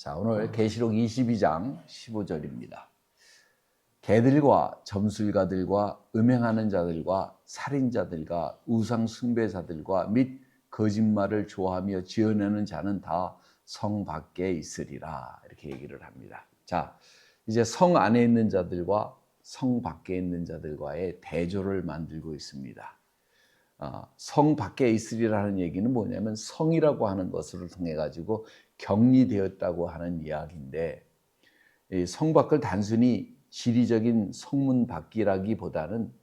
자, 오늘 계시록 22장 15절입니다. 개들과 점술가들과 음행하는 자들과 살인자들과 우상 숭배자들과 및 거짓말을 좋아하며 지어내는 자는 다 성 밖에 있으리라. 이렇게 얘기를 합니다. 자, 이제 성 안에 있는 자들과 성 밖에 있는 자들과의 대조를 만들고 있습니다. 성 밖에 있으리라는 얘기는 뭐냐면 성이라고 하는 것을 통해 가지고 격리되었다고 하는 이야기인데, 성 밖을 단순히 지리적인 성문 밖이라기보다는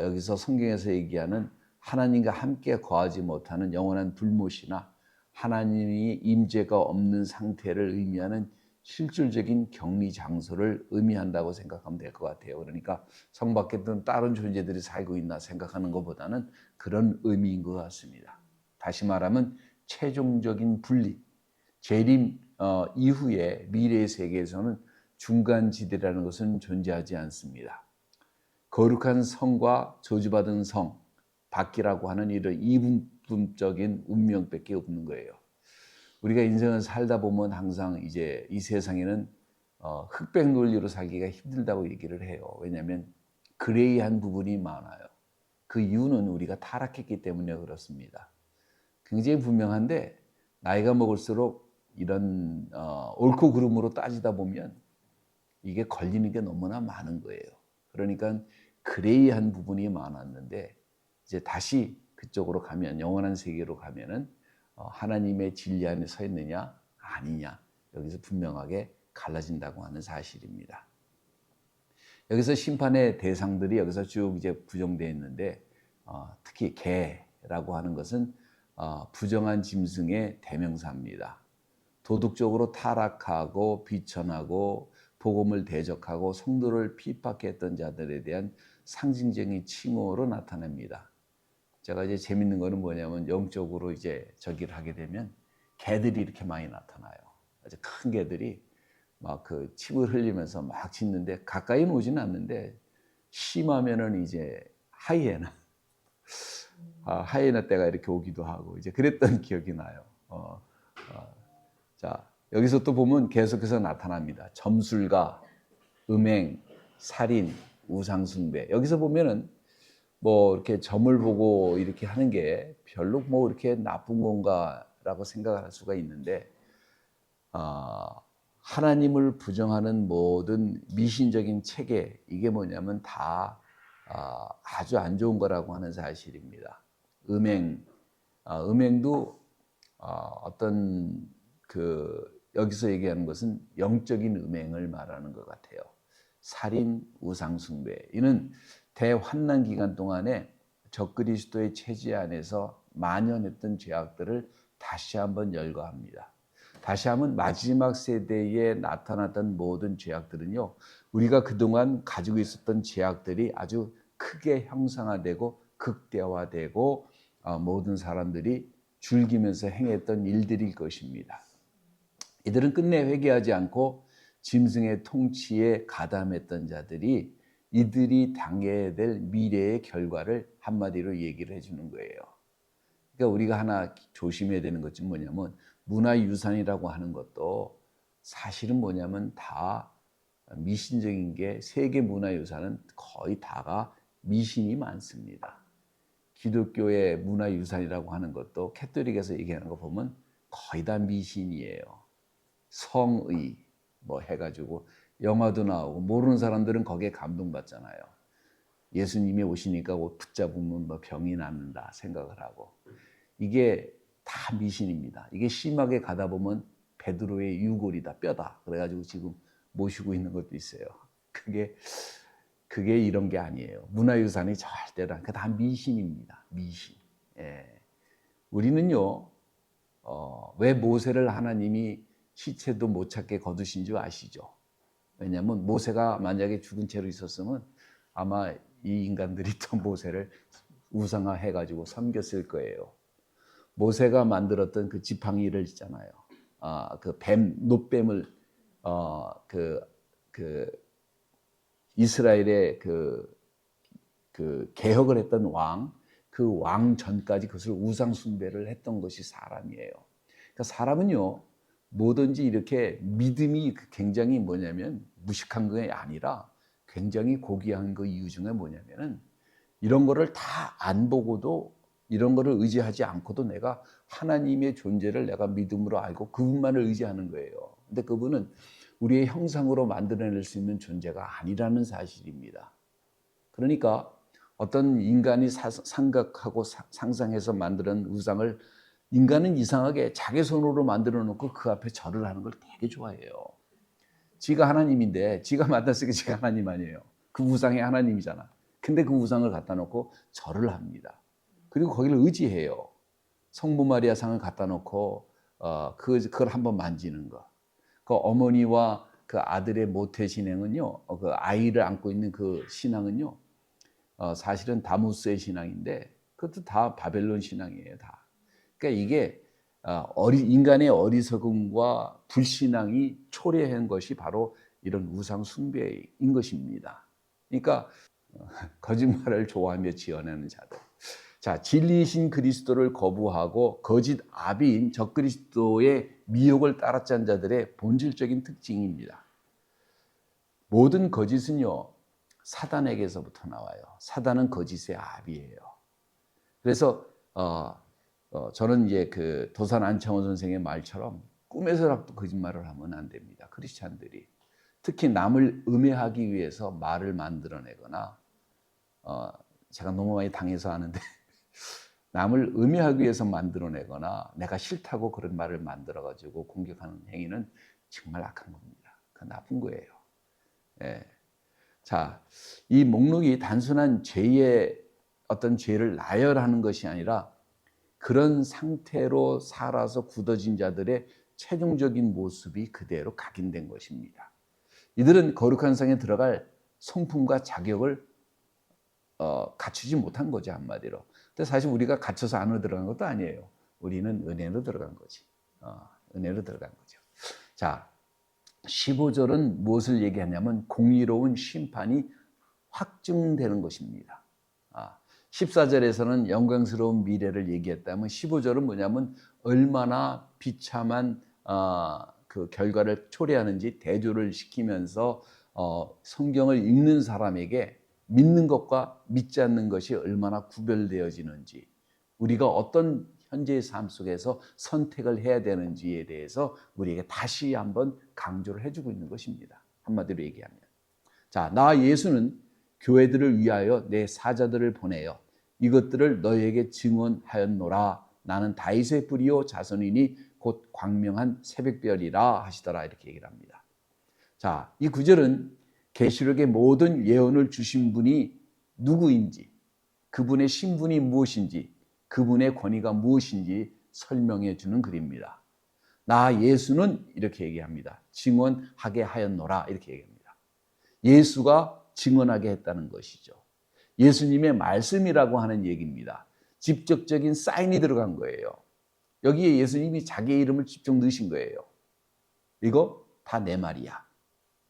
여기서 성경에서 얘기하는 하나님과 함께 거하지 못하는 영원한 불못이나 하나님이 임재가 없는 상태를 의미하는 실질적인 격리 장소를 의미한다고 생각하면 될 것 같아요. 그러니까 성 밖에 다른 존재들이 살고 있나 생각하는 것보다는 그런 의미인 것 같습니다. 다시 말하면 최종적인 분리, 재림 이후의 미래의 세계에서는 중간지대라는 것은 존재하지 않습니다. 거룩한 성과 저주받은 성, 밖이라고 하는 이런 이분법적인 운명밖에 없는 거예요. 우리가 인생을 살다 보면 항상 이제 이 세상에는 흑백 논리로 살기가 힘들다고 얘기를 해요. 왜냐하면 그레이한 부분이 많아요. 그 이유는 우리가 타락했기 때문에 그렇습니다. 굉장히 분명한데 나이가 먹을수록 이런 옳고 그름으로 따지다 보면 이게 걸리는 게 너무나 많은 거예요. 그러니까 그레이한 부분이 많았는데 이제 다시 그쪽으로 가면, 영원한 세계로 가면은 하나님의 진리 안에 서 있느냐 아니냐, 여기서 분명하게 갈라진다고 하는 사실입니다. 여기서 심판의 대상들이 여기서 쭉 이제 부정되어 있는데 특히 개라고 하는 것은 부정한 짐승의 대명사입니다. 도덕적으로 타락하고 비천하고 복음을 대적하고 성도를 핍박했던 자들에 대한 상징적인 칭호로 나타납니다. 제가 이제 재밌는 거는 뭐냐면 영적으로 이제 저기를 하게 되면 개들이 이렇게 많이 나타나요. 아주 큰 개들이 막 그 침을 흘리면서 막 짖는데 가까이는 오지는 않는데 심하면은 이제 하이에나 떼가 이렇게 오기도 하고 이제 그랬던 기억이 나요. 자, 여기서 또 보면 계속해서 나타납니다. 점술가, 음행, 살인, 우상숭배. 여기서 보면은 뭐 이렇게 점을 보고 이렇게 하는 게 별로 뭐 이렇게 나쁜 건가라고 생각할 수가 있는데, 하나님을 부정하는 모든 미신적인 체계, 이게 뭐냐면 다 아주 안 좋은 거라고 하는 사실입니다. 음행도 어떤 여기서 얘기하는 것은 영적인 음행을 말하는 것 같아요. 살인, 우상숭배, 이는 대환난 기간 동안에 적그리스도의 체제 안에서 만연했던 죄악들을 다시 한번 열거합니다. 다시 한번 마지막 세대에 나타났던 모든 죄악들은요, 우리가 그동안 가지고 있었던 죄악들이 아주 크게 형상화되고 극대화되고 모든 사람들이 즐기면서 행했던 일들일 것입니다. 이들은 끝내 회개하지 않고 짐승의 통치에 가담했던 자들이 이들이 당해야 될 미래의 결과를 한마디로 얘기를 해주는 거예요. 그러니까 우리가 하나 조심해야 되는 것이 뭐냐면, 문화유산이라고 하는 것도 사실은 뭐냐면 다 미신적인 게, 세계 문화유산은 거의 다가 미신이 많습니다. 기독교의 문화유산이라고 하는 것도 캐톨릭에서 얘기하는 거 보면 거의 다 미신이에요. 성의 뭐 해가지고 영화도 나오고 모르는 사람들은 거기에 감동받잖아요. 예수님이 오시니까 옷 붙잡으면 뭐 병이 낫는다 생각을 하고, 이게 다 미신입니다. 이게 심하게 가다 보면 베드로의 유골이다, 뼈다, 그래가지고 지금 모시고 있는 것도 있어요. 그게 이런 게 아니에요. 문화유산이 절대로 다 미신입니다. 미신. 예. 우리는요, 왜 모세를 하나님이 시체도 못 찾게 거두신 줄 아시죠? 왜냐하면 모세가 만약에 죽은 채로 있었으면 아마 이 인간들이 또 모세를 우상화해가지고 섬겼을 거예요. 모세가 만들었던 그 지팡이를 있잖아요. 그 노뱀을 이스라엘의 그 개혁을 했던 그 왕 전까지 그것을 우상 숭배를 했던 것이 사람이에요. 그러니까 사람은요, 뭐든지 이렇게 믿음이 굉장히 뭐냐면 무식한 게 아니라 굉장히 고귀한 그 이유 중에 뭐냐면은 이런 거를 다 안 보고도 이런 거를 의지하지 않고도 내가 하나님의 존재를 내가 믿음으로 알고 그분만을 의지하는 거예요. 근데 그분은 우리의 형상으로 만들어낼 수 있는 존재가 아니라는 사실입니다. 그러니까 어떤 인간이 생각하고 상상해서 만드는 우상을 인간은 이상하게 자기 손으로 만들어 놓고 그 앞에 절을 하는 걸 되게 좋아해요. 지가 하나님인데 지가 만들었으니까 지가 하나님 아니에요. 그 우상이 하나님이잖아. 근데 그 우상을 갖다 놓고 절을 합니다. 그리고 거기를 의지해요. 성모 마리아 상을 갖다 놓고 그걸 한번 만지는 거. 그 어머니와 그 아들의 모태 신앙은요. 그 아이를 안고 있는 그 신앙은요. 사실은 다무스의 신앙인데 그것도 다 바벨론 신앙이에요. 다. 그러니까 이게 인간의 어리석음과 불신앙이 초래한 것이 바로 이런 우상 숭배인 것입니다. 그러니까 거짓말을 좋아하며 지어내는 자들. 자, 진리이신 그리스도를 거부하고 거짓 아비인 적그리스도의 미혹을 따라짠 자들의 본질적인 특징입니다. 모든 거짓은요, 사단에게서부터 나와요. 사단은 거짓의 아비예요. 그래서 저는 이제 그 도산 안창호 선생의 말처럼 꿈에서라도 거짓말을 하면 안 됩니다. 크리스찬들이 특히 남을 음해하기 위해서 말을 만들어내거나 제가 너무 많이 당해서 아는데 남을 음해하기 위해서 만들어내거나 내가 싫다고 그런 말을 만들어가지고 공격하는 행위는 정말 악한 겁니다. 그 나쁜 거예요. 예. 자, 이 목록이 단순한 죄의 어떤 죄를 나열하는 것이 아니라 그런 상태로 살아서 굳어진 자들의 최종적인 모습이 그대로 각인된 것입니다. 이들은 거룩한 상에 들어갈 성품과 자격을 갖추지 못한 거죠, 한마디로. 근데 사실 우리가 갖춰서 안으로 들어간 것도 아니에요. 우리는 은혜로 들어간 거지. 은혜로 들어간 거죠. 자, 15절은 무엇을 얘기하냐면 공의로운 심판이 확증되는 것입니다. 14절에서는 영광스러운 미래를 얘기했다면 15절은 뭐냐면 얼마나 비참한 그 결과를 초래하는지 대조를 시키면서 성경을 읽는 사람에게 믿는 것과 믿지 않는 것이 얼마나 구별되어지는지 우리가 어떤 현재의 삶 속에서 선택을 해야 되는지에 대해서 우리에게 다시 한번 강조를 해주고 있는 것입니다. 한마디로 얘기하면. 자, 나 예수는 교회들을 위하여 내 사자들을 보내요. 이것들을 너희에게 증언하였노라. 나는 다윗의 뿌리요 자손이니 곧 광명한 새벽별이라 하시더라. 이렇게 얘기를 합니다. 자, 이 구절은 계시록의 모든 예언을 주신 분이 누구인지, 그분의 신분이 무엇인지, 그분의 권위가 무엇인지 설명해 주는 글입니다. 나 예수는 이렇게 얘기합니다. 증언하게 하였노라 이렇게 얘기합니다. 예수가 증언하게 했다는 것이죠. 예수님의 말씀이라고 하는 얘기입니다. 직접적인 사인이 들어간 거예요. 여기에 예수님이 자기의 이름을 직접 넣으신 거예요. 이거 다 내 말이야.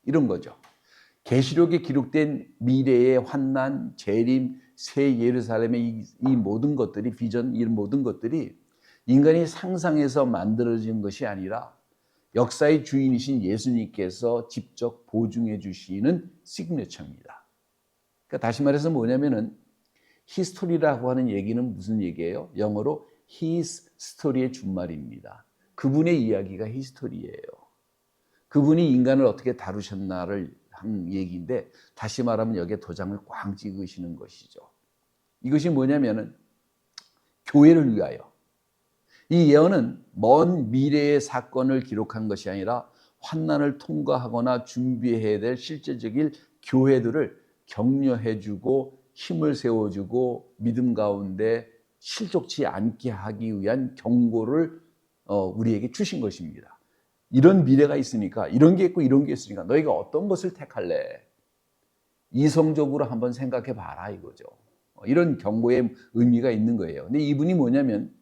이런 거죠. 계시록에 기록된 미래의 환난, 재림, 새 예루살렘의 이 모든 것들이 비전, 이런 모든 것들이 인간이 상상해서 만들어진 것이 아니라 역사의 주인이신 예수님께서 직접 보증해 주시는 시그니처입니다. 그러니까 다시 말해서 뭐냐면은 히스토리라고 하는 얘기는 무슨 얘기예요? 영어로 his story의 준말입니다. 그분의 이야기가 히스토리예요. 그분이 인간을 어떻게 다루셨나를 한 얘기인데 다시 말하면 여기에 도장을 꽝 찍으시는 것이죠. 이것이 뭐냐면은 교회를 위하여 이 예언은 먼 미래의 사건을 기록한 것이 아니라 환난을 통과하거나 준비해야 될 실제적인 교회들을 격려해주고 힘을 세워주고 믿음 가운데 실족치 않게 하기 위한 경고를 우리에게 주신 것입니다. 이런 미래가 있으니까 이런 게 있고 이런 게 있으니까 너희가 어떤 것을 택할래? 이성적으로 한번 생각해 봐라 이거죠. 이런 경고의 의미가 있는 거예요. 근데 이분이 뭐냐면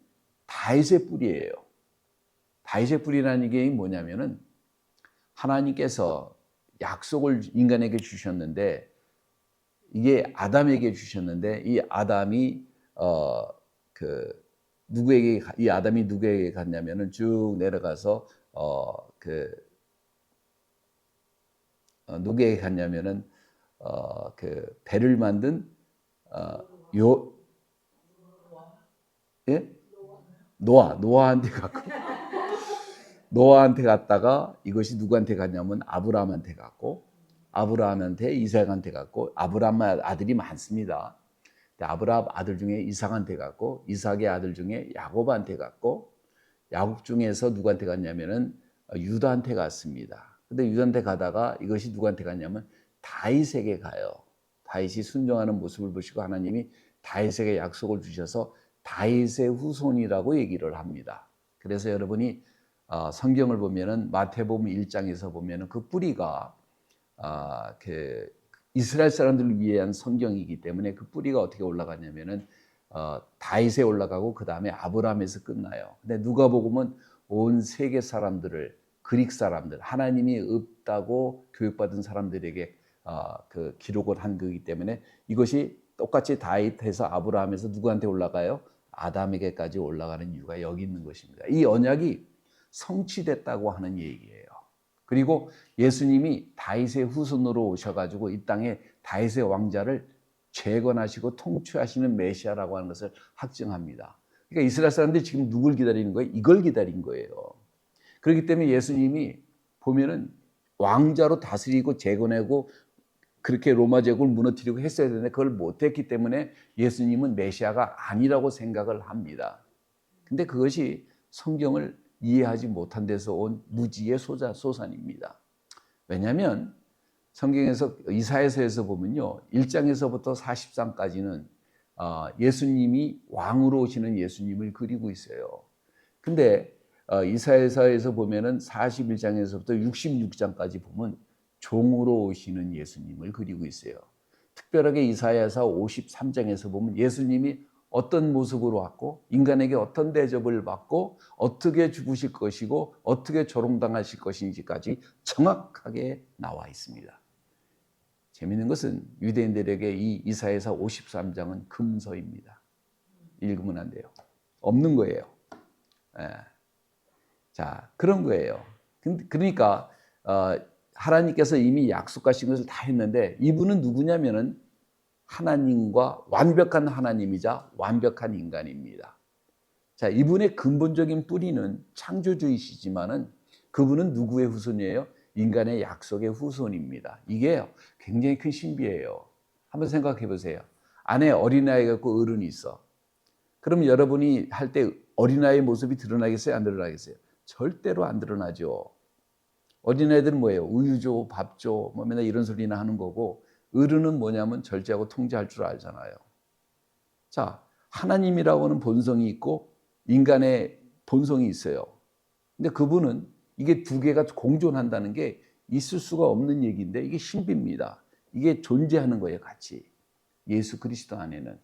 다윗의 뿌리예요. 다윗의 뿌리라는 게 뭐냐면은 하나님께서 약속을 인간에게 주셨는데 이게 아담에게 주셨는데 이 아담이 누구에게 이 아담이 누구에게 갔냐면은 쭉 내려가서 누구에게 갔냐면은 그 배를 만든 요 예? 노아한테 갔고 노아한테 갔다가 이것이 누구한테 갔냐면 아브라함한테 갔고 아브라함한테 이삭한테 갔고 아브라함 아들이 많습니다. 아브라함 아들 중에 이삭한테 갔고 이삭의 아들 중에 야곱한테 갔고 야곱 중에서 누구한테 갔냐면은 유다한테 갔습니다. 근데 유다한테 가다가 이것이 누구한테 갔냐면 다윗에게 가요. 다윗이 순종하는 모습을 보시고 하나님이 다윗에게 약속을 주셔서 다윗의 후손이라고 얘기를 합니다. 그래서 여러분이 성경을 보면은 마태복음 1장에서 보면은 그 뿌리가 그 이스라엘 사람들을 위한 성경이기 때문에 그 뿌리가 어떻게 올라가냐면은 다윗에 올라가고 그 다음에 아브라함에서 끝나요. 근데 누가복음은 온 세계 사람들을 그릭 사람들 하나님이 없다고 교육받은 사람들에게 그 기록을 한 거기 때문에 이것이 똑같이 다윗에서 아브라함에서 누구한테 올라가요? 아담에게까지 올라가는 이유가 여기 있는 것입니다. 이 언약이 성취됐다고 하는 얘기예요. 그리고 예수님이 다윗의 후손으로 오셔가지고 이 땅에 다윗의 왕자를 재건하시고 통치하시는 메시아라고 하는 것을 확증합니다. 그러니까 이스라엘 사람들이 지금 누굴 기다리는 거예요? 이걸 기다린 거예요. 그렇기 때문에 예수님이 보면은 왕자로 다스리고 재건하고 그렇게 로마 제국을 무너뜨리고 했어야 되는데 그걸 못했기 때문에 예수님은 메시아가 아니라고 생각을 합니다. 근데 그것이 성경을 이해하지 못한 데서 온 무지의 소산입니다. 왜냐하면 성경에서 이사야서에서 보면요 1장에서부터 40장까지는 예수님이 왕으로 오시는 예수님을 그리고 있어요. 근데 이사야서에서 보면은 41장에서부터 66장까지 보면 종으로 오시는 예수님을 그리고 있어요. 특별하게 이사야서 53장에서 보면 예수님이 어떤 모습으로 왔고 인간에게 어떤 대접을 받고 어떻게 죽으실 것이고 어떻게 조롱당하실 것인지까지 정확하게 나와 있습니다. 재미있는 것은 유대인들에게 이 이사야서 53장은 금서입니다. 읽으면 안 돼요. 없는 거예요. 예. 자, 그런 거예요. 그러니까 하나님께서 이미 약속하신 것을 다 했는데 이분은 누구냐면은 하나님과 완벽한 하나님이자 완벽한 인간입니다. 자, 이분의 근본적인 뿌리는 창조주이시지만은 그분은 누구의 후손이에요? 인간의 약속의 후손입니다. 이게 굉장히 큰 신비예요. 한번 생각해 보세요. 안에 어린아이가 있고 어른이 있어. 그럼 여러분이 할 때 어린아이의 모습이 드러나겠어요? 안 드러나겠어요? 절대로 안 드러나죠. 어린아이들은 뭐예요? 우유 줘, 밥 줘, 뭐 맨날 이런 소리나 하는 거고 어른은 뭐냐면 절제하고 통제할 줄 알잖아요. 자, 하나님이라고 하는 본성이 있고 인간의 본성이 있어요. 근데 그분은 이게 두 개가 공존한다는 게 있을 수가 없는 얘기인데 이게 신비입니다. 이게 존재하는 거예요, 같이. 예수 그리스도 안에는.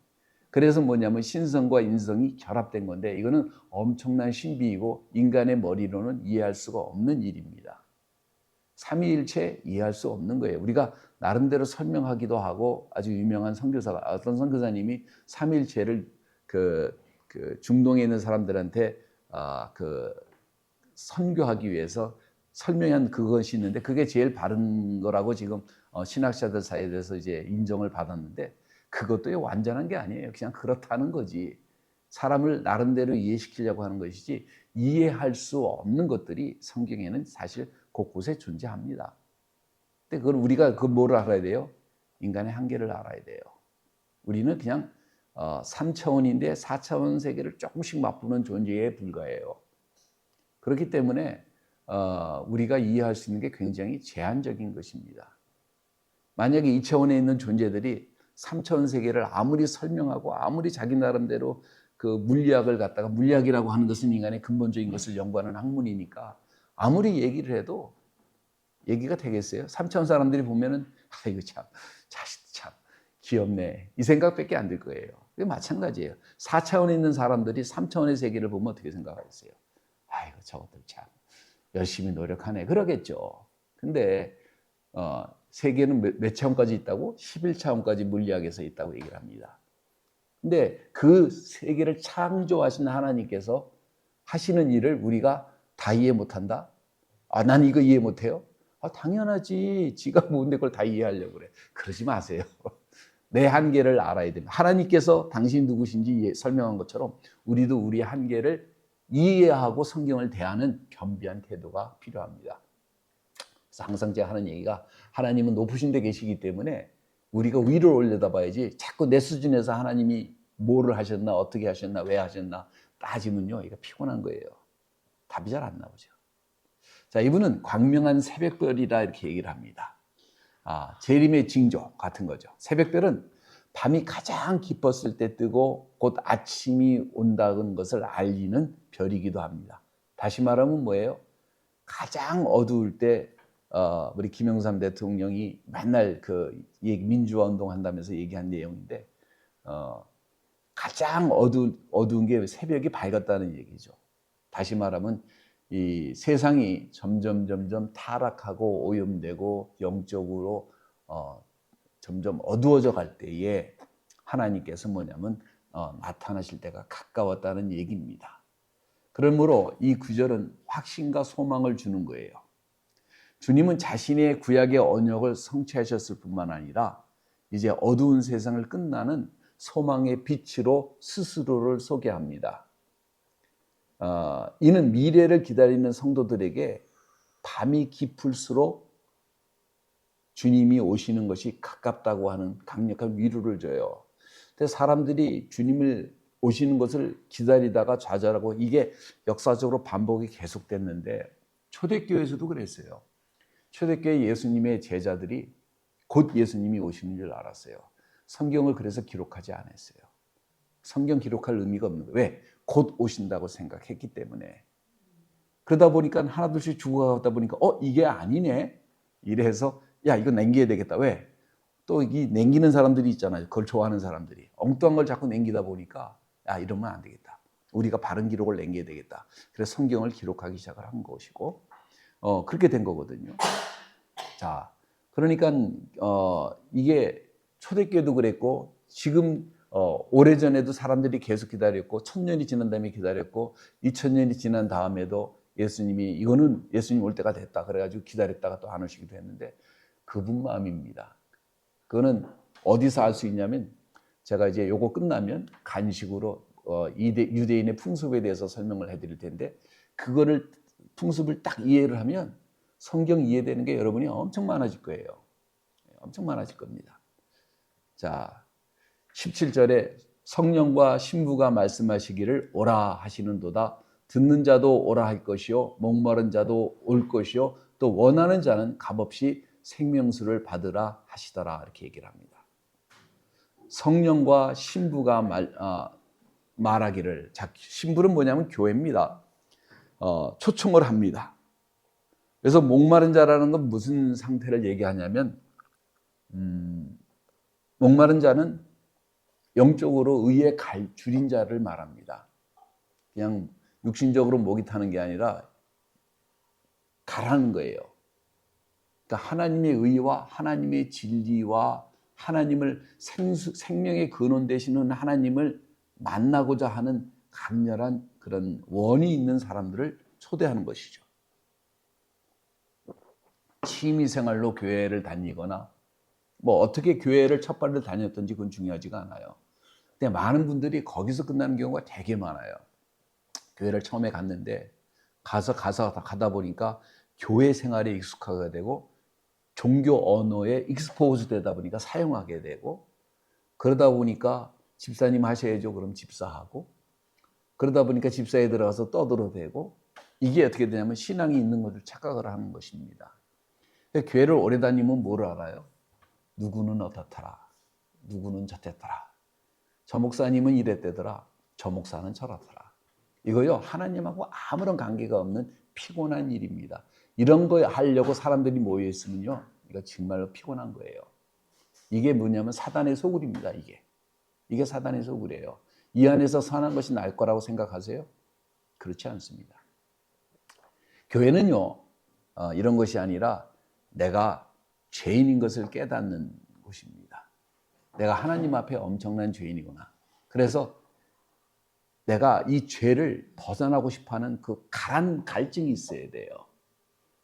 그래서 뭐냐면 신성과 인성이 결합된 건데 이거는 엄청난 신비이고 인간의 머리로는 이해할 수가 없는 일입니다. 삼위일체 이해할 수 없는 거예요. 우리가 나름대로 설명하기도 하고 아주 유명한 선교사가 어떤 선교사님이 삼위일체를 그 중동에 있는 사람들한테 선교하기 위해서 설명한 그것이 있는데 그게 제일 바른 거라고 지금 신학자들 사이에서 이제 인정을 받았는데 그것도 완전한 게 아니에요. 그냥 그렇다는 거지. 사람을 나름대로 이해시키려고 하는 것이지 이해할 수 없는 것들이 성경에는 사실 곳곳에 존재합니다. 근데 그걸 우리가 뭘 알아야 돼요? 인간의 한계를 알아야 돼요. 우리는 그냥 3차원인데 4차원 세계를 조금씩 맛보는 존재에 불과해요. 그렇기 때문에 우리가 이해할 수 있는 게 굉장히 제한적인 것입니다. 만약에 2차원에 있는 존재들이 3차원 세계를 아무리 설명하고 아무리 자기 나름대로 그 물리학을 갖다가 물리학이라고 하는 것은 인간의 근본적인 것을 연구하는 학문이니까 아무리 얘기를 해도 얘기가 되겠어요? 3차원 사람들이 보면은 이거 참 자식 참 귀엽네 이 생각밖에 안 들 거예요. 그게 마찬가지예요. 4차원에 있는 사람들이 3차원의 세계를 보면 어떻게 생각하겠어요? 아이고 저것들 참 열심히 노력하네 그러겠죠. 근데 세계는 몇 차원까지 있다고? 11차원까지 물리학에서 있다고 얘기를 합니다. 근데 그 세계를 창조하신 하나님께서 하시는 일을 우리가 다 이해 못한다? 난 이거 이해 못해요? 당연하지. 지가 뭔데 그걸 다 이해하려고 그래. 그러지 마세요. 내 한계를 알아야 됩니다. 하나님께서 당신이 누구신지 설명한 것처럼 우리도 우리의 한계를 이해하고 성경을 대하는 겸비한 태도가 필요합니다. 그래서 항상 제가 하는 얘기가 하나님은 높으신 데 계시기 때문에 우리가 위로 올려다봐야지 자꾸 내 수준에서 하나님이 뭐를 하셨나 어떻게 하셨나 왜 하셨나 따지면요 이거 피곤한 거예요. 답이 잘 안 나오죠. 자, 이분은 광명한 새벽별이라 이렇게 얘기를 합니다. 재림의 징조 같은 거죠. 새벽별은 밤이 가장 깊었을 때 뜨고 곧 아침이 온다는 것을 알리는 별이기도 합니다. 다시 말하면 뭐예요? 가장 어두울 때 우리 김영삼 대통령이 맨날 그 민주화 운동 한다면서 얘기한 내용인데 가장 어두운 게 새벽이 밝았다는 얘기죠. 다시 말하면 이 세상이 점점 타락하고 오염되고 영적으로 점점 어두워져 갈 때에 하나님께서 뭐냐면 나타나실 때가 가까웠다는 얘기입니다. 그러므로 이 구절은 확신과 소망을 주는 거예요. 주님은 자신의 구약의 언약을 성취하셨을 뿐만 아니라 이제 어두운 세상을 끝나는 소망의 빛으로 스스로를 소개합니다. 이는 미래를 기다리는 성도들에게 밤이 깊을수록 주님이 오시는 것이 가깝다고 하는 강력한 위로를 줘요. 근데 사람들이 주님을 오시는 것을 기다리다가 좌절하고 이게 역사적으로 반복이 계속됐는데 초대교회에서도 그랬어요. 초대교회 예수님의 제자들이 곧 예수님이 오시는 줄 알았어요. 성경을 그래서 기록하지 않았어요. 성경 기록할 의미가 없는 거예요. 왜? 곧 오신다고 생각했기 때문에. 그러다 보니까 하나둘씩 죽어가다 보니까 이게 아니네 이래서 야 이거 남겨야 되겠다. 왜? 또 이 남기는 사람들이 있잖아요. 그걸 좋아하는 사람들이 엉뚱한 걸 자꾸 남기다 보니까 야 이러면 안 되겠다. 우리가 바른 기록을 남겨야 되겠다. 그래서 성경을 기록하기 시작을 한 것이고 그렇게 된 거거든요. 자, 그러니까 이게 초대교회도 그랬고 지금 오래전에도 사람들이 계속 기다렸고 1000년이 지난 다음에 기다렸고 2000년이 지난 다음에도 예수님이 이거는 예수님 올 때가 됐다 그래가지고 기다렸다가 또 안 오시기도 했는데 그분 마음입니다. 그거는 어디서 알 수 있냐면 제가 이제 요거 끝나면 간식으로 유대인의 풍습에 대해서 설명을 해드릴 텐데 그거를 풍습을 딱 이해를 하면 성경 이해되는 게 여러분이 엄청 많아질 거예요. 엄청 많아질 겁니다. 자, 17절에 성령과 신부가 말씀하시기를 오라 하시는도다. 듣는 자도 오라 할 것이요 목마른 자도 올 것이요 또 원하는 자는 값없이 생명수를 받으라 하시더라 이렇게 얘기를 합니다. 성령과 신부가 말하기를 신부는 뭐냐면 교회입니다. 초청을 합니다. 그래서 목마른 자라는 건 무슨 상태를 얘기하냐면 목마른 자는 영적으로 의에 줄인 자를 말합니다. 그냥 육신적으로 목이 타는 게 아니라 가라는 거예요. 그러니까 하나님의 의와 하나님의 진리와 하나님을 생명의 근원 되시는 하나님을 만나고자 하는 강렬한 그런 원이 있는 사람들을 초대하는 것이죠. 취미생활로 교회를 다니거나 뭐 어떻게 교회를 첫 발을 다녔던지 그건 중요하지가 않아요. 근데 많은 분들이 거기서 끝나는 경우가 되게 많아요. 교회를 처음에 갔는데 가다 보니까 교회 생활에 익숙하게 되고 종교 언어에 익스포즈 되다 보니까 사용하게 되고 그러다 보니까 집사님 하셔야죠. 그럼 집사하고 그러다 보니까 집사에 들어가서 떠들어대고 이게 어떻게 되냐면 신앙이 있는 것을 착각을 하는 것입니다. 교회를 오래 다니면 뭐를 알아요? 누구는 어떻더라. 누구는 저랬더라. 저 목사님은 이랬대더라. 저 목사는 저렇더라. 이거요 하나님하고 아무런 관계가 없는 피곤한 일입니다. 이런 거 하려고 사람들이 모여있으면요 이거 정말로 피곤한 거예요. 이게 뭐냐면 사단의 소굴입니다. 이게 사단의 소굴이에요. 이 안에서 선한 것이 날 거라고 생각하세요? 그렇지 않습니다. 교회는요 이런 것이 아니라 내가 죄인인 것을 깨닫는 곳입니다. 내가 하나님 앞에 엄청난 죄인이구나. 그래서 내가 이 죄를 벗어나고 싶어하는 그 갈증이 있어야 돼요.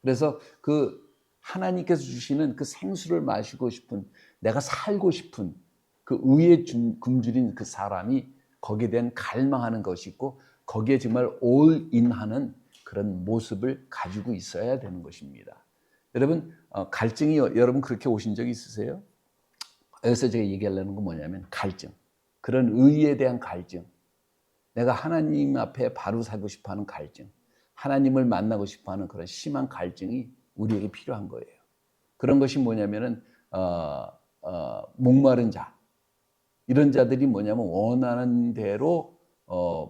그래서 그 하나님께서 주시는 그 생수를 마시고 싶은, 내가 살고 싶은 그 의의 굶주린 그 사람이 거기에 대한 갈망하는 것이 있고 거기에 정말 올인하는 그런 모습을 가지고 있어야 되는 것입니다. 여러분, 갈증이 여러분 그렇게 오신 적이 있으세요? 여기서 제가 얘기하려는 건 뭐냐면 갈증, 그런 의에 대한 갈증, 내가 하나님 앞에 바로 살고 싶어하는 갈증, 하나님을 만나고 싶어하는 그런 심한 갈증이 우리에게 필요한 거예요. 그런 것이 뭐냐면은 목마른 자, 이런 자들이 뭐냐면 원하는 대로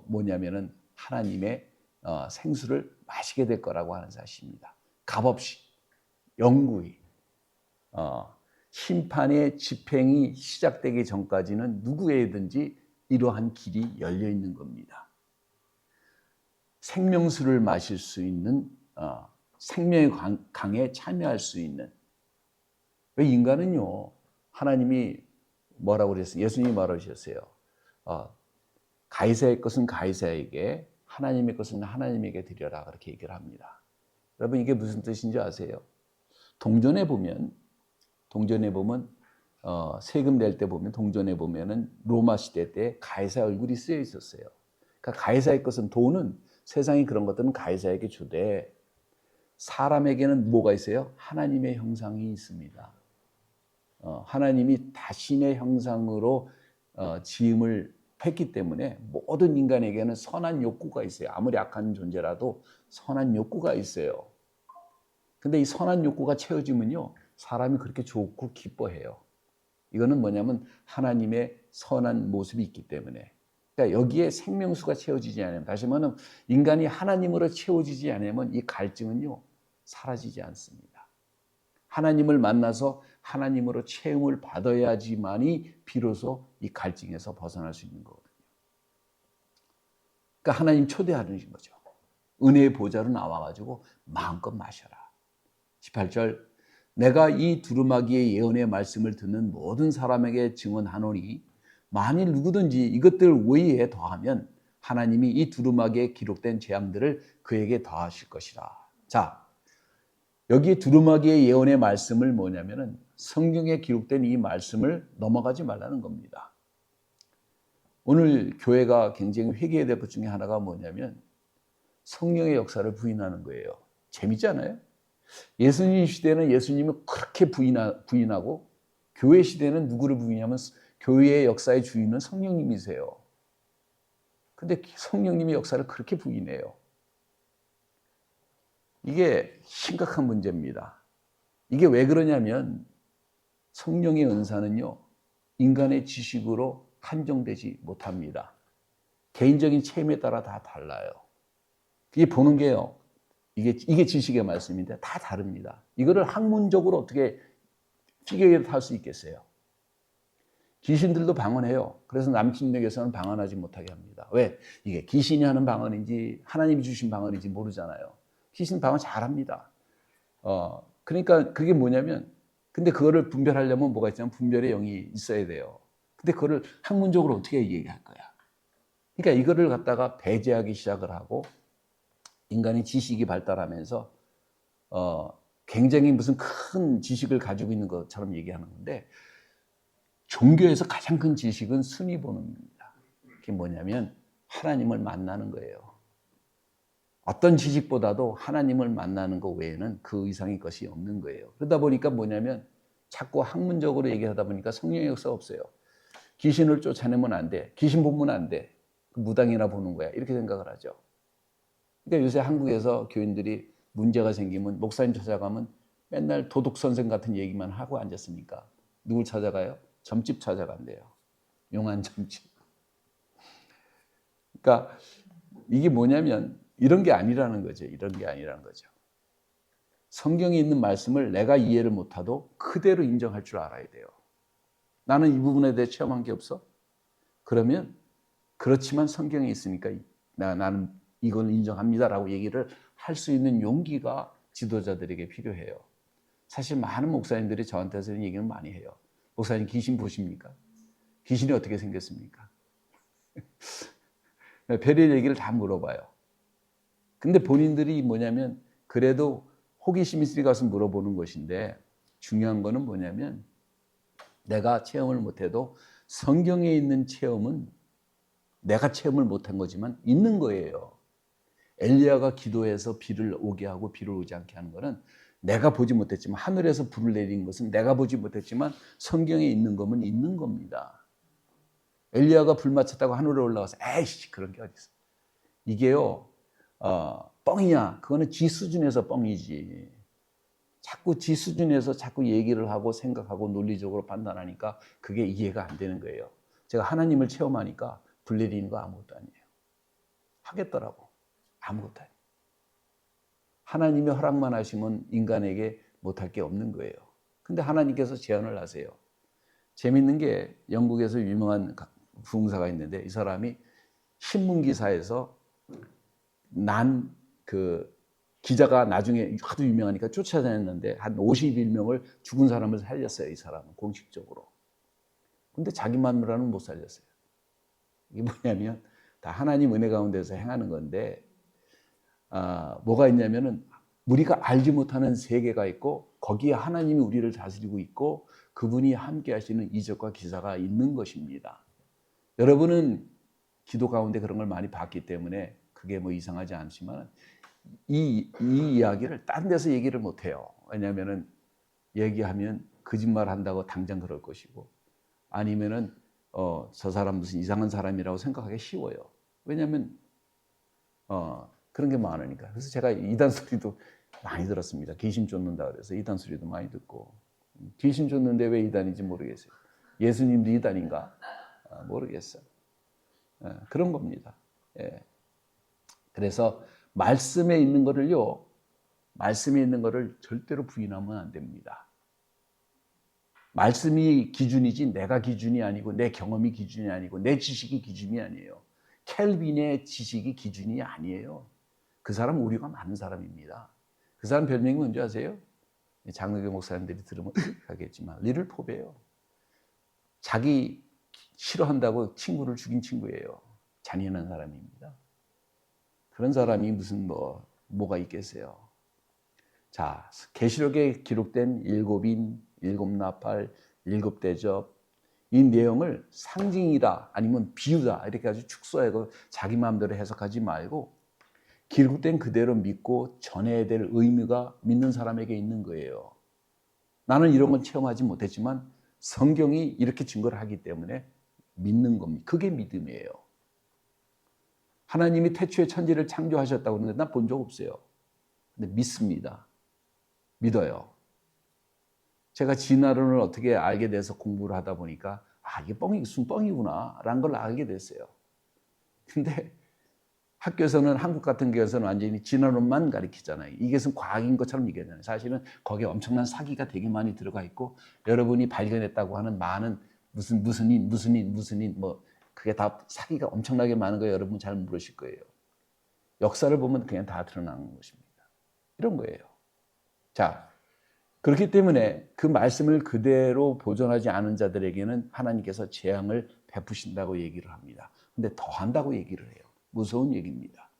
뭐냐면은 하나님의 생수를 마시게 될 거라고 하는 사실입니다. 값없이, 영구히. 심판의 집행이 시작되기 전까지는 누구에든지 이러한 길이 열려 있는 겁니다. 생명수를 마실 수 있는, 생명의 강에 참여할 수 있는. 왜 인간은요, 하나님이 뭐라고 그랬어요? 예수님이 말하셨어요. 가이사의 것은 가이사에게, 하나님의 것은 하나님에게 드려라, 그렇게 얘기를 합니다. 여러분, 이게 무슨 뜻인지 아세요? 동전에 보면 세금 낼 때 보면 동전에 보면은 로마 시대 때 가이사 얼굴이 쓰여 있었어요. 그러니까 가이사의 것은, 돈은, 세상이 그런 것들은 가이사에게 주되 사람에게는 뭐가 있어요? 하나님의 형상이 있습니다. 하나님이 자신의 형상으로 지음을 했기 때문에 모든 인간에게는 선한 욕구가 있어요. 아무리 악한 존재라도 선한 욕구가 있어요. 근데 이 선한 욕구가 채워지면요, 사람이 그렇게 좋고 기뻐해요. 이거는 뭐냐면 하나님의 선한 모습이 있기 때문에. 그러니까 여기에 생명수가 채워지지 않으면, 다시 말하면 인간이 하나님으로 채워지지 않으면 이 갈증은요, 사라지지 않습니다. 하나님을 만나서 하나님으로 체험을 받아야지만이 비로소 이 갈증에서 벗어날 수 있는 거거든요. 그러니까 하나님 초대하는 거죠. 은혜의 보좌로 나와가지고 마음껏 마셔라. 18절, 내가 이 두루마기의 예언의 말씀을 듣는 모든 사람에게 증언하노니 만일 누구든지 이것들 외에 더하면 하나님이 이 두루마기에 기록된 재앙들을 그에게 더하실 것이라. 자, 여기 두루마기의 예언의 말씀을 뭐냐면은 성경에 기록된 이 말씀을 넘어가지 말라는 겁니다. 오늘 교회가 굉장히 회개해야 될 것 중에 하나가 뭐냐면 성령의 역사를 부인하는 거예요. 재밌잖아요. 예수님 시대는 예수님을 그렇게 부인하고, 교회 시대는 누구를 부인하면 교회의 역사의 주인은 성령님이세요. 근데 성령님의 역사를 그렇게 부인해요. 이게 심각한 문제입니다. 이게 왜 그러냐면 성령의 은사는요, 인간의 지식으로 한정되지 못합니다. 개인적인 체험에 따라 다 달라요. 이게 보는 게요, 이게 지식의 말씀인데 다 다릅니다. 이거를 학문적으로 어떻게 피겨를 탈 수 있겠어요? 귀신들도 방언해요. 그래서 남침역에서는 방언하지 못하게 합니다. 왜? 이게 귀신이 하는 방언인지 하나님이 주신 방언인지 모르잖아요. 귀신 방언 잘합니다. 그러니까 그게 뭐냐면, 근데 그거를 분별하려면 뭐가 있냐면 분별의 영이 있어야 돼요. 근데 그거를 학문적으로 어떻게 얘기할 거야? 그러니까 이거를 갖다가 배제하기 시작을 하고, 인간의 지식이 발달하면서 굉장히 무슨 큰 지식을 가지고 있는 것처럼 얘기하는 건데, 종교에서 가장 큰 지식은 순위본능입니다. 그게 뭐냐면 하나님을 만나는 거예요. 어떤 지식보다도 하나님을 만나는 것 외에는 그 이상의 것이 없는 거예요. 그러다 보니까 뭐냐면 자꾸 학문적으로 얘기하다 보니까 성령의 역사가 없어요. 귀신을 쫓아내면 안 돼. 귀신 보면 안 돼. 무당이나 보는 거야. 이렇게 생각을 하죠. 그러니까 요새 한국에서 교인들이 문제가 생기면 목사님 찾아가면 맨날 도둑 선생 같은 얘기만 하고 앉았으니까 누굴 찾아가요? 점집 찾아간대요. 용한 점집. 그러니까 이게 뭐냐면 이런 게 아니라는 거죠. 이런 게 아니라는 거죠. 성경에 있는 말씀을 내가 이해를 못하도 그대로 인정할 줄 알아야 돼요. 나는 이 부분에 대해 체험한 게 없어? 그러면 그렇지만 성경에 있으니까 나는 이걸 인정합니다라고 얘기를 할 수 있는 용기가 지도자들에게 필요해요. 사실 많은 목사님들이 저한테서 이런 얘기는 많이 해요. 목사님 귀신 보십니까? 귀신이 어떻게 생겼습니까? 별의 얘기를 다 물어봐요. 근데 본인들이 뭐냐면 그래도 호기심 있으니 가서 물어보는 것인데 중요한 거는 뭐냐면 내가 체험을 못해도 성경에 있는 체험은 내가 체험을 못한 거지만 있는 거예요. 엘리야가 기도해서 비를 오게 하고 비를 오지 않게 하는 것은 내가 보지 못했지만 하늘에서 불을 내린 것은 내가 보지 못했지만 성경에 있는 거면 있는 겁니다. 엘리야가 불 맞췄다고 하늘에 올라가서 에이씨 그런 게 어디 있어. 이게요 뻥이냐? 그거는 지 수준에서 뻥이지. 자꾸 지 수준에서 자꾸 얘기를 하고 생각하고 논리적으로 판단하니까 그게 이해가 안 되는 거예요. 제가 하나님을 체험하니까 불 내리는 거 아무것도 아니에요. 하겠더라고. 아무것도 아니에요. 하나님이 허락만 하시면 인간에게 못할 게 없는 거예요. 근데 하나님께서 제안을 하세요. 재밌는 게 영국에서 유명한 부흥사가 있는데 이 사람이 신문기사에서 기자가 나중에 하도 유명하니까 쫓아다녔는데 한 51명을 죽은 사람을 살렸어요. 이 사람은 공식적으로. 근데 자기 마누라는 못 살렸어요. 이게 뭐냐면 다 하나님 은혜 가운데서 행하는 건데 뭐가 있냐면은 우리가 알지 못하는 세계가 있고 거기에 하나님이 우리를 다스리고 있고 그분이 함께 하시는 이적과 기사가 있는 것입니다. 여러분은 기도 가운데 그런 걸 많이 봤기 때문에 그게 뭐 이상하지 않지만 이 이야기를 딴 데서 얘기를 못 해요. 왜냐하면은 얘기하면 거짓말 한다고 당장 그럴 것이고 아니면은 저 사람 무슨 이상한 사람이라고 생각하기 쉬워요. 왜냐하면 그런 게 많으니까. 그래서 제가 이단 소리도 많이 들었습니다. 귀신 쫓는다 그래서 이단 소리도 많이 듣고 귀신 쫓는데 왜 이단인지 모르겠어요. 예수님도 이단인가? 모르겠어요. 그런 겁니다. 예. 그래서 말씀에 있는 거를요, 말씀에 있는 거를 절대로 부인하면 안 됩니다. 말씀이 기준이지 내가 기준이 아니고 내 경험이 기준이 아니고 내 지식이 기준이 아니에요. 켈빈의 지식이 기준이 아니에요. 그 사람은 오류가 많은 사람입니다. 그 사람 별명이 뭔지 아세요? 장로교 목사님들이 들으면 하겠지만 리를 포베예요. 자기 싫어한다고 친구를 죽인 친구예요. 잔인한 사람입니다. 그런 사람이 무슨 뭐가 있겠어요. 자, 계시록에 기록된 일곱인, 일곱 나팔, 일곱 대접 이 내용을 상징이다 아니면 비유다 이렇게 아주 축소하고 자기 마음대로 해석하지 말고 기록된 그대로 믿고 전해야 될 의미가 믿는 사람에게 있는 거예요. 나는 이런 건 체험하지 못했지만 성경이 이렇게 증거를 하기 때문에 믿는 겁니다. 그게 믿음이에요. 하나님이 태초에 천지를 창조하셨다고 하는데 난 본 적 없어요. 근데 믿습니다. 믿어요. 제가 진화론을 어떻게 알게 돼서 공부를 하다 보니까 이게 순뻥이구나 라는 걸 알게 됐어요. 근데 학교에서는 한국 같은 교회에서는 완전히 진화론만 가르치잖아요. 이것은 과학인 것처럼 얘기하잖아요. 사실은 거기에 엄청난 사기가 되게 많이 들어가 있고 여러분이 발견했다고 하는 많은 무슨 인 뭐 그게 다 사기가 엄청나게 많은 거 여러분 잘 모르실 거예요. 역사를 보면 그냥 다 드러나는 것입니다. 이런 거예요. 자, 그렇기 때문에 그 말씀을 그대로 보존하지 않은 자들에게는 하나님께서 재앙을 베푸신다고 얘기를 합니다. 근데 더 한다고 얘기를 해요. 무서운 얘기입니다.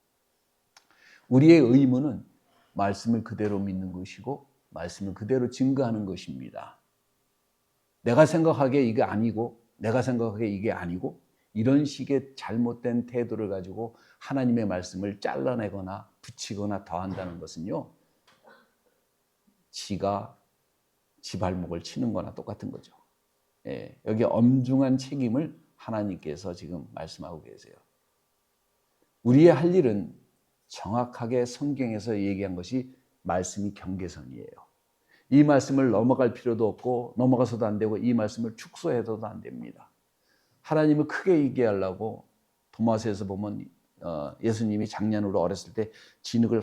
우리의 의무는 말씀을 그대로 믿는 것이고 말씀을 그대로 증거하는 것입니다. 내가 생각하기에 이게 아니고 내가 생각하기에 이게 아니고 이런 식의 잘못된 태도를 가지고 하나님의 말씀을 잘라내거나 붙이거나 더한다는 것은요. 지가 지 발목을 치는 거나 똑같은 거죠. 예, 여기 엄중한 책임을 하나님께서 지금 말씀하고 계세요. 우리의 할 일은 정확하게 성경에서 얘기한 것이 말씀이 경계선이에요. 이 말씀을 넘어갈 필요도 없고 넘어가서도 안 되고 이 말씀을 축소해서도 안 됩니다. 하나님을 크게 얘기하려고 도마서에서 보면 예수님이 장난으로 어렸을 때 진흙을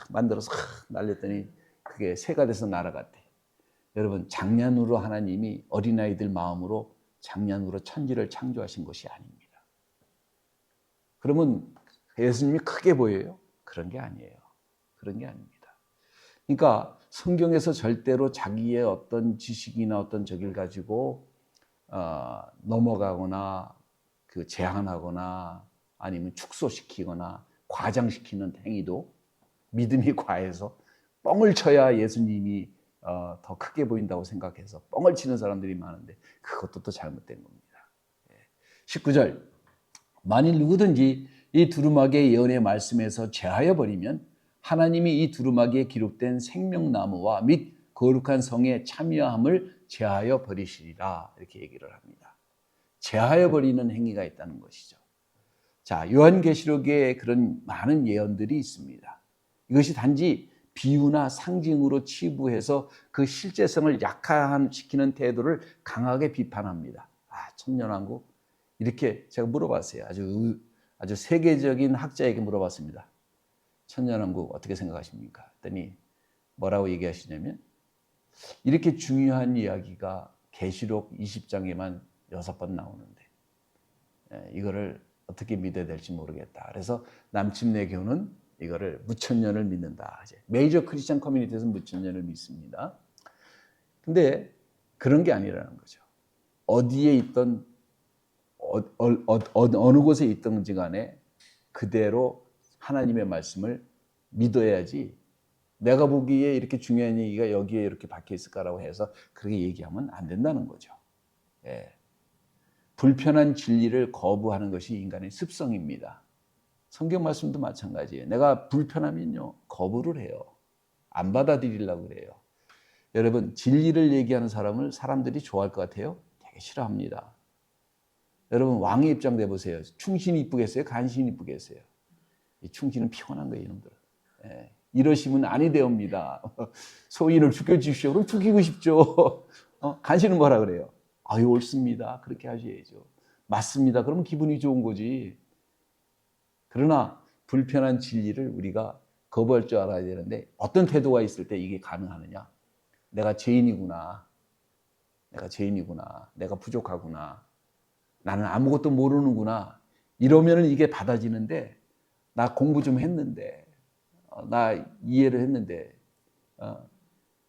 만들어서 날렸더니 그게 새가 돼서 날아갔대. 여러분 장난으로 하나님이 어린아이들 마음으로 장난으로 천지를 창조하신 것이 아닙니다. 그러면 예수님이 크게 보여요? 그런 게 아니에요. 그런 게 아닙니다. 그러니까 성경에서 절대로 자기의 어떤 지식이나 어떤 저기를 가지고 넘어가거나 제한하거나 아니면 축소시키거나 과장시키는 행위도 믿음이 과해서 뻥을 쳐야 예수님이 더 크게 보인다고 생각해서 뻥을 치는 사람들이 많은데 그것도 또 잘못된 겁니다. 19절 만일 누구든지 이 두루마기의 예언의 말씀에서 제하여 버리면 하나님이 이 두루마기에 기록된 생명나무와 및 거룩한 성에 참여함을 제하여 버리시리라 이렇게 얘기를 합니다. 제하여 버리는 행위가 있다는 것이죠. 자, 요한계시록에 그런 많은 예언들이 있습니다. 이것이 단지 비유나 상징으로 치부해서 그 실제성을 약화시키는 태도를 강하게 비판합니다. 천년왕국 이렇게 제가 물어봤어요. 아주 세계적인 학자에게 물어봤습니다. 천년왕국 어떻게 생각하십니까? 했더니 뭐라고 얘기하시냐면 이렇게 중요한 이야기가 계시록 20장에만 6번 나오는데 이거를 어떻게 믿어야 될지 모르겠다. 그래서 남침내 교는 이거를 무천년을 믿는다. 메이저 크리스천 커뮤니티에서는 무천년을 믿습니다. 근데 그런 게 아니라는 거죠. 어디에 있던 어느 곳에 있든지 간에 그대로 하나님의 말씀을 믿어야지 내가 보기에 이렇게 중요한 얘기가 여기에 이렇게 박혀 있을까라고 해서 그렇게 얘기하면 안 된다는 거죠. 예. 불편한 진리를 거부하는 것이 인간의 습성입니다. 성경 말씀도 마찬가지예요. 내가 불편하면요 거부를 해요. 안 받아들이려고 그래요. 여러분 진리를 얘기하는 사람을 사람들이 좋아할 것 같아요? 되게 싫어합니다. 여러분 왕의 입장 내보세요. 충신이 이쁘겠어요? 간신이 이쁘겠어요? 이 충신은 피곤한 거예요, 이놈들. 예. 이러시면 아니 되옵니다. 소인을 죽여주십시오. 그럼 죽이고 싶죠. 간신은 뭐라 그래요? 아유 옳습니다. 그렇게 하셔야죠. 맞습니다. 그러면 기분이 좋은 거지. 그러나 불편한 진리를 우리가 거부할 줄 알아야 되는데 어떤 태도가 있을 때 이게 가능하느냐? 내가 죄인이구나. 내가 부족하구나. 나는 아무것도 모르는구나. 이러면 이게 받아지는데 나 공부 좀 했는데 나 이해를 했는데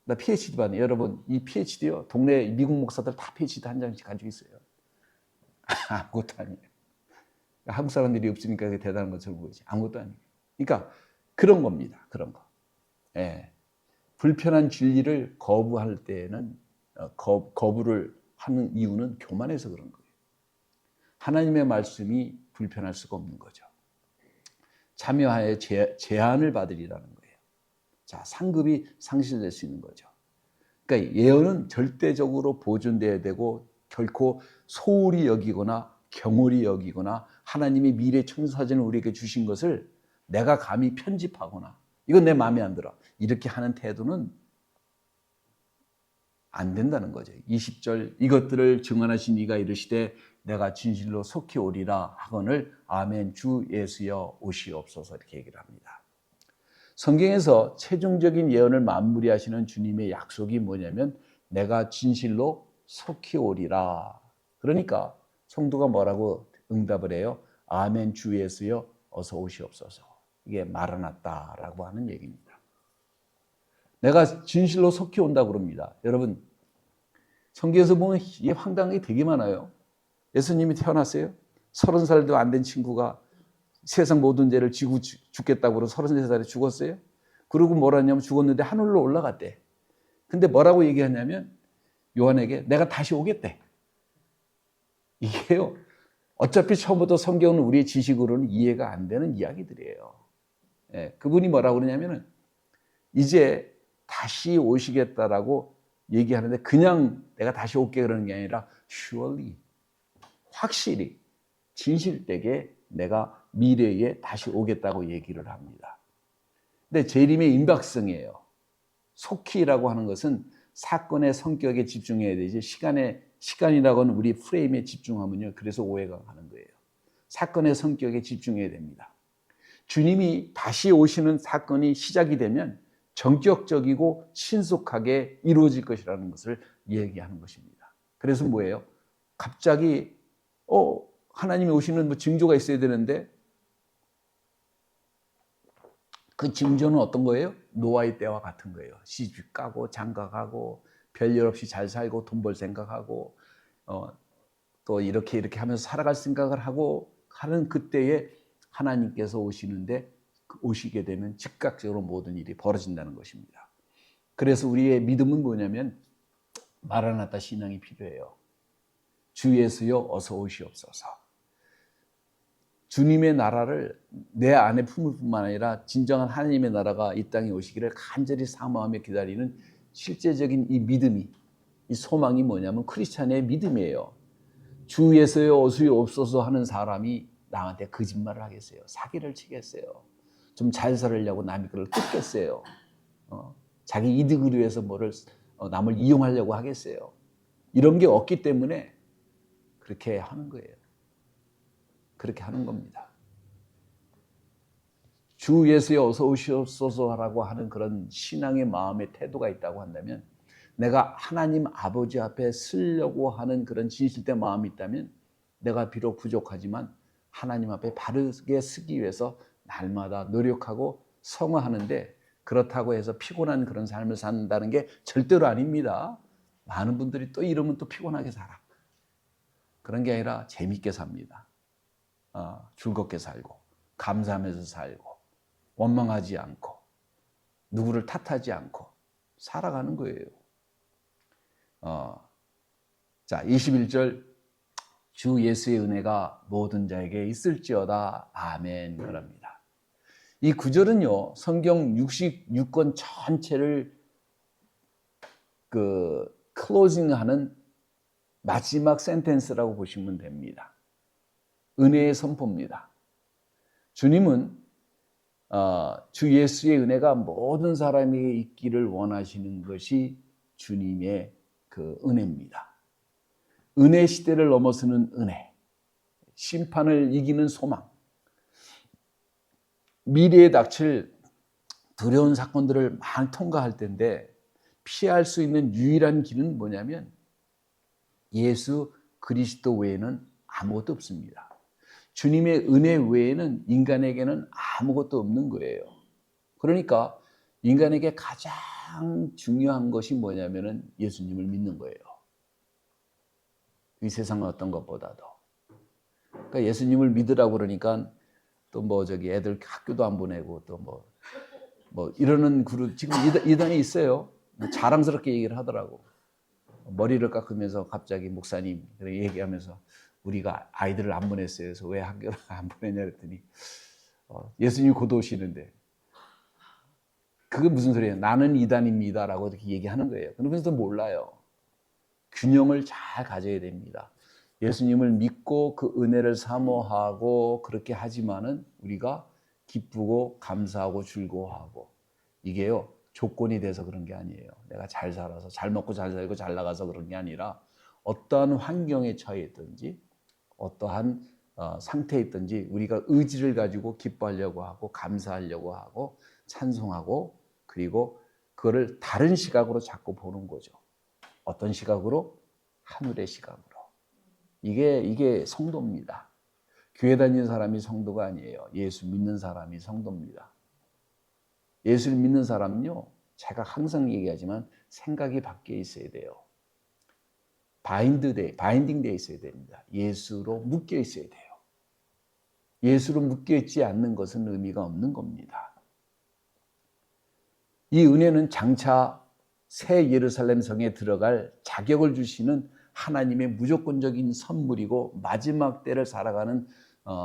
나 PhD 받네. 여러분 이 PhD요. 동네 미국 목사들 다 PhD 한 장씩 가지고 있어요. 아무것도 아니에요. 한국 사람들이 없으니까 그게 대단한 것처럼 보이지. 아무것도 아니에요. 그러니까 그런 겁니다. 그런 거. 예. 불편한 진리를 거부할 때에는 거부를 하는 이유는 교만해서 그런 거예요. 하나님의 말씀이 불편할 수가 없는 거죠. 참여하여 제한을 받으리라는 거예요. 자, 상급이 상실될 수 있는 거죠. 그러니까 예언은 절대적으로 보존돼야 되고 결코 소홀히 여기거나 경홀히 여기거나 하나님이 미래 천사전을 우리에게 주신 것을 내가 감히 편집하거나 이건 내 마음에 안 들어 이렇게 하는 태도는 안 된다는 거죠. 20절 이것들을 증언하신 이가 이르시되 내가 진실로 속히 오리라 하거늘 아멘 주 예수여 오시옵소서 이렇게 얘기를 합니다. 성경에서 최종적인 예언을 마무리하시는 주님의 약속이 뭐냐면 내가 진실로 속히 오리라. 그러니까 성도가 뭐라고 응답을 해요? 아멘 주 예수여 어서 오시옵소서. 이게 마라나타라고 하는 얘기입니다. 내가 진실로 속히 온다고 그럽니다. 여러분 성경에서 보면 이 황당한 게 되게 많아요. 예수님이 태어났어요. 30살도 안 된 친구가 세상 모든 죄를 지고 죽겠다고 그러고 33살에 죽었어요. 그리고 뭐라 했냐면 죽었는데 하늘로 올라갔대. 근데 뭐라고 얘기하냐면 요한에게 내가 다시 오겠대. 이게요. 어차피 처음부터 성경은 우리의 지식으로는 이해가 안 되는 이야기들이에요. 예, 그분이 뭐라고 그러냐면은 이제 다시 오시겠다라고 얘기하는데 그냥 내가 다시 올게 그러는 게 아니라 surely 확실히 진실되게 내가 미래에 다시 오겠다고 얘기를 합니다. 근데 재림의 임박성이에요. 속히라고 하는 것은 사건의 성격에 집중해야 되지 시간이라고 하는 우리 프레임에 집중하면요. 그래서 오해가 가는 거예요. 사건의 성격에 집중해야 됩니다. 주님이 다시 오시는 사건이 시작이 되면 전격적이고 신속하게 이루어질 것이라는 것을 얘기하는 것입니다. 그래서 뭐예요? 갑자기 하나님이 오시는 뭐 징조가 있어야 되는데 그 징조는 어떤 거예요? 노아의 때와 같은 거예요. 시집 가고 장가가고 별일 없이 잘 살고 돈 벌 생각하고 또 이렇게 하면서 살아갈 생각을 하고 하는 그때에 하나님께서 오시는데 오시게 되면 즉각적으로 모든 일이 벌어진다는 것입니다. 그래서 우리의 믿음은 뭐냐면 마라나타 신앙이 필요해요. 주 예수여 어서 오시옵소서. 주님의 나라를 내 안에 품을 뿐만 아니라 진정한 하나님의 나라가 이 땅에 오시기를 간절히 사모하며 기다리는 실제적인 이 믿음이, 이 소망이 뭐냐면 크리스찬의 믿음이에요. 주 예수여 어서 오시옵소서 하는 사람이 나한테 거짓말을 하겠어요? 사기를 치겠어요? 좀 잘 살으려고 남의 것을 뜯겠어요? 자기 이득을 위해서 남을 이용하려고 하겠어요? 이런 게 없기 때문에 그렇게 하는 거예요. 그렇게 하는 겁니다. 주 예수여 어서 오시옵소서라고 하는 그런 신앙의 마음의 태도가 있다고 한다면, 내가 하나님 아버지 앞에 쓰려고 하는 그런 진실된 마음이 있다면, 내가 비록 부족하지만 하나님 앞에 바르게 쓰기 위해서 날마다 노력하고 성화하는데, 그렇다고 해서 피곤한 그런 삶을 산다는 게 절대로 아닙니다. 많은 분들이 또 이러면 또 피곤하게 살아. 그런 게 아니라 재밌게 삽니다. 즐겁게 살고 감사하면서 살고 원망하지 않고 누구를 탓하지 않고 살아가는 거예요. 자, 21절 주 예수의 은혜가 모든 자에게 있을지어다. 아멘. 그럽니다. 이 구절은요, 성경 66권 전체를 클로징하는 마지막 센텐스라고 보시면 됩니다. 은혜의 선포입니다. 주님은 주 예수의 은혜가 모든 사람에게 있기를 원하시는 것이 주님의 그 은혜입니다. 은혜 시대를 넘어서는 은혜, 심판을 이기는 소망, 미래에 닥칠 두려운 사건들을 많이 통과할 텐데 피할 수 있는 유일한 길은 뭐냐면 예수 그리스도 외에는 아무것도 없습니다. 주님의 은혜 외에는 인간에게는 아무것도 없는 거예요. 그러니까 인간에게 가장 중요한 것이 뭐냐면은 예수님을 믿는 거예요. 이 세상 어떤 것보다도. 그러니까 예수님을 믿으라고 그러니까 또 애들 학교도 안 보내고 또 이러는 그룹 지금 이단이 있어요. 자랑스럽게 얘기를 하더라고. 머리를 깎으면서 갑자기 목사님 얘기하면서 우리가 아이들을 안 보냈어요. 그래서 왜 학교를 안 보냈냐 그랬더니 예수님이 곧 오시는데 그게 무슨 소리예요? 나는 이단입니다 라고 이렇게 얘기하는 거예요. 그러면서 몰라요. 균형을 잘 가져야 됩니다. 예수님을 믿고 그 은혜를 사모하고 그렇게 하지만은 우리가 기쁘고 감사하고 즐거워하고 이게요 조건이 돼서 그런 게 아니에요. 내가 잘 살아서 잘 먹고 잘 살고 잘 나가서 그런 게 아니라 어떠한 환경에 처해 있든지 어떠한 상태에 있든지 우리가 의지를 가지고 기뻐하려고 하고 감사하려고 하고 찬송하고 그리고 그거를 다른 시각으로 자꾸 보는 거죠. 어떤 시각으로? 하늘의 시각으로. 이게 성도입니다. 교회 다니는 사람이 성도가 아니에요. 예수 믿는 사람이 성도입니다. 예수를 믿는 사람은요, 제가 항상 얘기하지만 생각이 바뀌어 있어야 돼요. 바인딩 되어 있어야 됩니다. 예수로 묶여 있어야 돼요. 예수로 묶여 있지 않는 것은 의미가 없는 겁니다. 이 은혜는 장차 새 예루살렘 성에 들어갈 자격을 주시는 하나님의 무조건적인 선물이고 마지막 때를 살아가는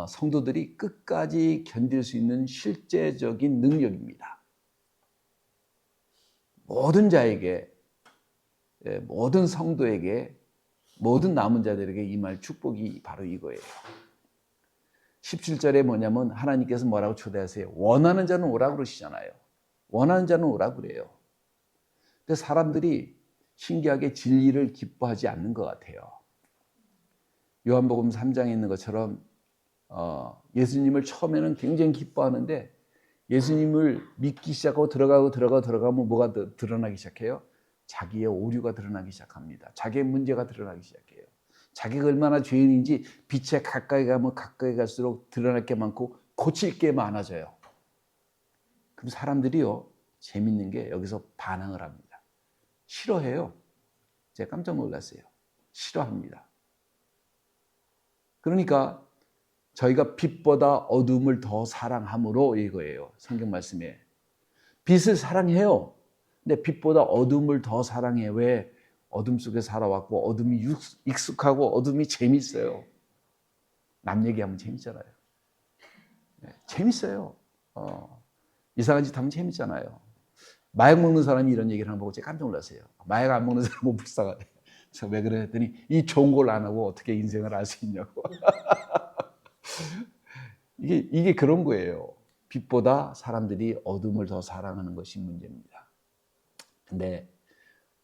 성도들이 끝까지 견딜 수 있는 실제적인 능력입니다. 모든 자에게, 모든 성도에게, 모든 남은 자들에게 임할 축복이 바로 이거예요. 17절에 뭐냐면 하나님께서 뭐라고 초대하세요? 원하는 자는 오라고 그러시잖아요. 원하는 자는 오라고 그래요. 근데 사람들이 신기하게 진리를 기뻐하지 않는 것 같아요. 요한복음 3장에 있는 것처럼 예수님을 처음에는 굉장히 기뻐하는데 예수님을 믿기 시작하고 들어가면 뭐가 드러나기 시작해요? 자기의 오류가 드러나기 시작합니다. 자기의 문제가 드러나기 시작해요. 자기가 얼마나 죄인인지 빛에 가까이 가면 가까이 갈수록 드러날 게 많고 고칠 게 많아져요. 그럼 사람들이요, 재밌는 게 여기서 반항을 합니다. 싫어해요. 제가 깜짝 놀랐어요. 싫어합니다. 그러니까 저희가 빛보다 어둠을 더 사랑함으로 이거예요. 성경 말씀에. 빛을 사랑해요. 근데 빛보다 어둠을 더 사랑해. 왜? 어둠 속에 살아왔고 어둠이 익숙하고 어둠이 재밌어요. 남 얘기하면 재밌잖아요. 네, 재밌어요. 이상한 짓 하면 재밌잖아요. 마약 먹는 사람이 이런 얘기를 하는 거 보고 제가 깜짝 놀랐어요. 마약 안 먹는 사람은 불쌍하대. 그래서 왜 그래 했더니 이 좋은 걸 안 하고 어떻게 인생을 알 수 있냐고. 이게 그런 거예요. 빛보다 사람들이 어둠을 더 사랑하는 것이 문제입니다. 근데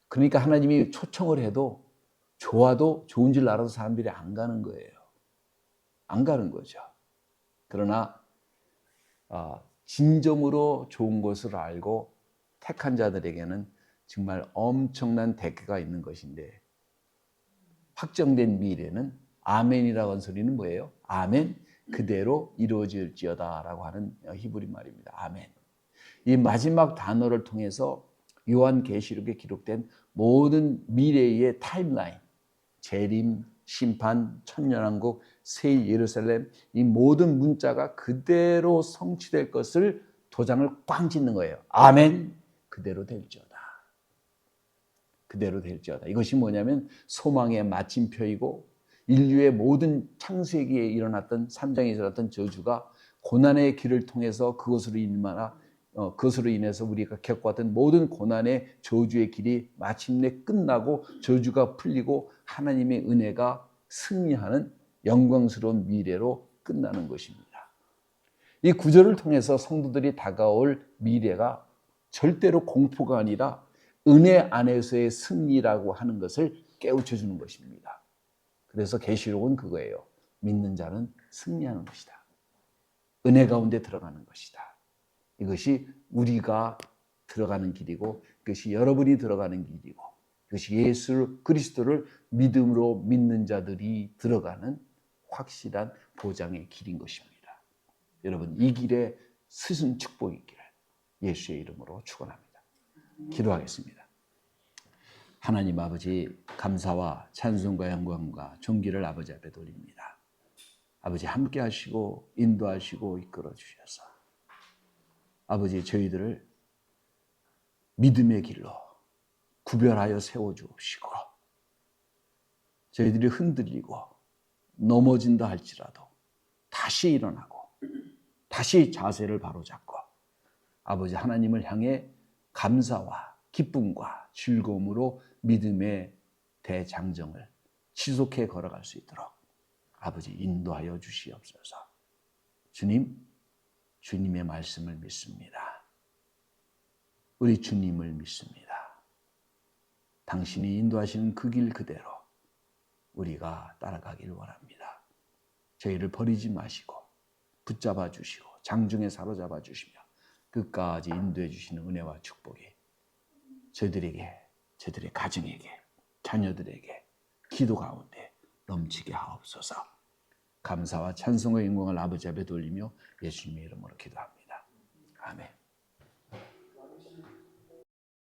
그러니까 하나님이 초청을 해도 좋아도 좋은 줄 알아도 사람들이 안 가는 거예요. 안 가는 거죠. 그러나 진정으로 좋은 것을 알고 택한 자들에게는 정말 엄청난 대가가 있는 것인데 확정된 미래는 아멘이라고 하는 소리는 뭐예요? 아멘, 그대로 이루어질지어다 라고 하는 히브리 말입니다. 아멘. 이 마지막 단어를 통해서 요한계시록에 기록된 모든 미래의 타임라인, 재림, 심판, 천년왕국, 새 예루살렘, 이 모든 문자가 그대로 성취될 것을 도장을 꽝 짓는 거예요. 아멘, 그대로 될지어다. 그대로 될지어다. 이것이 뭐냐면 소망의 마침표이고 인류의 모든 창세기에 일어났던 3장에 일어났던 저주가 고난의 길을 통해서 그것으로 인해서 우리가 겪어왔던 모든 고난의 저주의 길이 마침내 끝나고 저주가 풀리고 하나님의 은혜가 승리하는 영광스러운 미래로 끝나는 것입니다. 이 구절을 통해서 성도들이 다가올 미래가 절대로 공포가 아니라 은혜 안에서의 승리라고 하는 것을 깨우쳐 주는 것입니다. 그래서 계시록은 그거예요. 믿는 자는 승리하는 것이다. 은혜 가운데 들어가는 것이다. 이것이 우리가 들어가는 길이고 이것이 여러분이 들어가는 길이고 이것이 예수 그리스도를 믿음으로 믿는 자들이 들어가는 확실한 보장의 길인 것입니다. 여러분 이 길에 스승 축복이 있기를 예수의 이름으로 축원합니다. 기도하겠습니다. 하나님 아버지 감사와 찬송과 영광과 존귀를 아버지 앞에 돌립니다. 아버지 함께 하시고 인도하시고 이끌어 주셔서 아버지 저희들을 믿음의 길로 구별하여 세워주시고 저희들이 흔들리고 넘어진다 할지라도 다시 일어나고 다시 자세를 바로잡고 아버지 하나님을 향해 감사와 기쁨과 즐거움으로 믿음의 대장정을 지속해 걸어갈 수 있도록 아버지 인도하여 주시옵소서. 주님, 주님의 말씀을 믿습니다. 우리 주님을 믿습니다. 당신이 인도하시는 그 길 그대로 우리가 따라가길 원합니다. 저희를 버리지 마시고 붙잡아 주시고 장중에 사로잡아 주시며 끝까지 인도해 주시는 은혜와 축복이 저희들에게, 저희들의 가정에게, 자녀들에게 기도 가운데 넘치게 하옵소서. 감사와 찬송과 영광을 아버지 앞에 돌리며 예수님의 이름으로 기도합니다. 아멘.